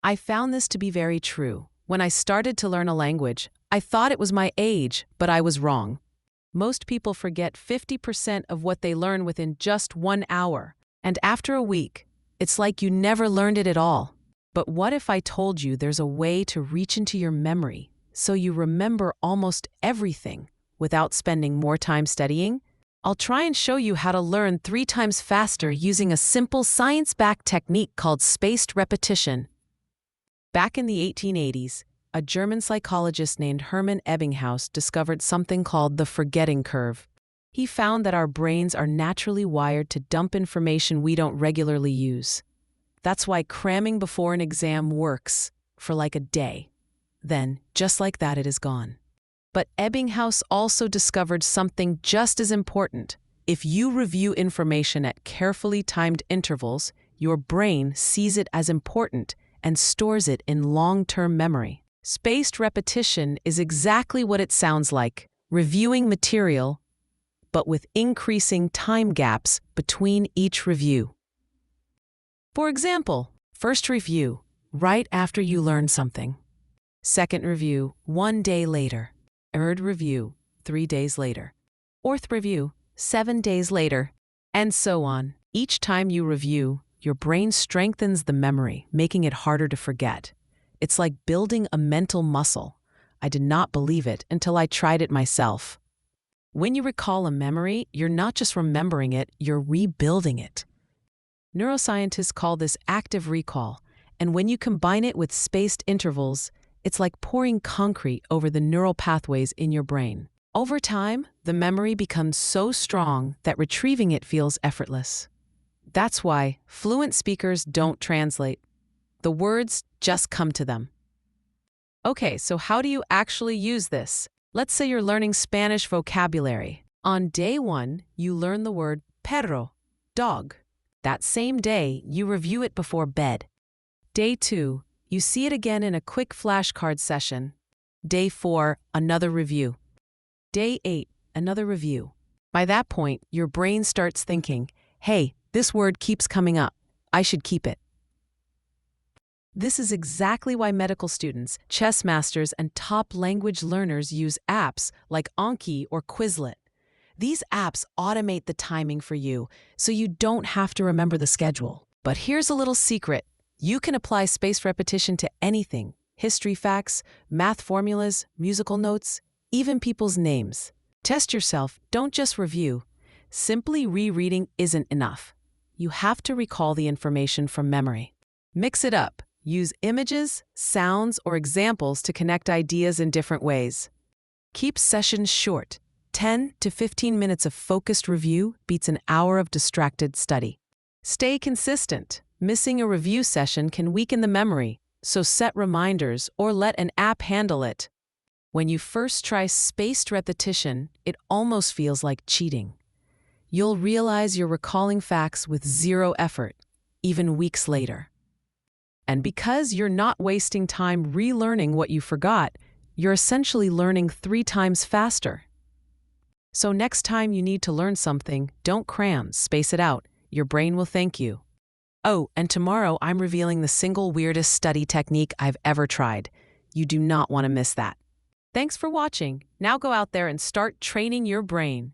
I found this to be very true. When I started to learn a language, I thought it was my age, but I was wrong. Most people forget 50% of what they learn within just 1 hour. And after a week, it's like you never learned it at all. But what if I told you there's a way to reach into your memory so you remember almost everything without spending more time studying? I'll try and show you how to learn 3 times faster using a simple science-backed technique called spaced repetition. Back in the 1880s, a German psychologist named Hermann Ebbinghaus discovered something called the forgetting curve. He found that our brains are naturally wired to dump information we don't regularly use. That's why cramming before an exam works for like a day. Then, just like that, it is gone. But Ebbinghaus also discovered something just as important. If you review information at carefully timed intervals, your brain sees it as important and stores it in long-term memory. Spaced repetition is exactly what it sounds like, reviewing material, but with increasing time gaps between each review. For example, first review, right after you learn something. Second review, 1 day later. Third review, 3 days later. Fourth review, 7 days later. And so on. Each time you review, your brain strengthens the memory, making it harder to forget. It's like building a mental muscle. I did not believe it until I tried it myself. When you recall a memory, you're not just remembering it, you're rebuilding it. Neuroscientists call this active recall, and when you combine it with spaced intervals, it's like pouring concrete over the neural pathways in your brain. Over time, the memory becomes so strong that retrieving it feels effortless. That's why fluent speakers don't translate. The words just come to them. Okay, so how do you actually use this? Let's say you're learning Spanish vocabulary. On day 1, you learn the word perro, dog. That same day, you review it before bed. Day 2, you see it again in a quick flashcard session. Day 4, another review. Day 8, another review. By that point, your brain starts thinking, hey, this word keeps coming up. I should keep it. This is exactly why medical students, chess masters, and top language learners use apps like Anki or Quizlet. These apps automate the timing for you, so you don't have to remember the schedule. But here's a little secret. You can apply spaced repetition to anything: history facts, math formulas, musical notes, even people's names. Test yourself, don't just review. Simply rereading isn't enough. You have to recall the information from memory. Mix it up. Use images, sounds, or examples to connect ideas in different ways. Keep sessions short. 10 to 15 minutes of focused review beats an hour of distracted study. Stay consistent. Missing a review session can weaken the memory, so set reminders or let an app handle it. When you first try spaced repetition, it almost feels like cheating. You'll realize you're recalling facts with zero effort, even weeks later. And because you're not wasting time relearning what you forgot, you're essentially learning 3 times faster. So next time you need to learn something, don't cram, space it out. Your brain will thank you. Oh, and tomorrow I'm revealing the single weirdest study technique I've ever tried. You do not want to miss that. Thanks for watching. Now go out there and start training your brain.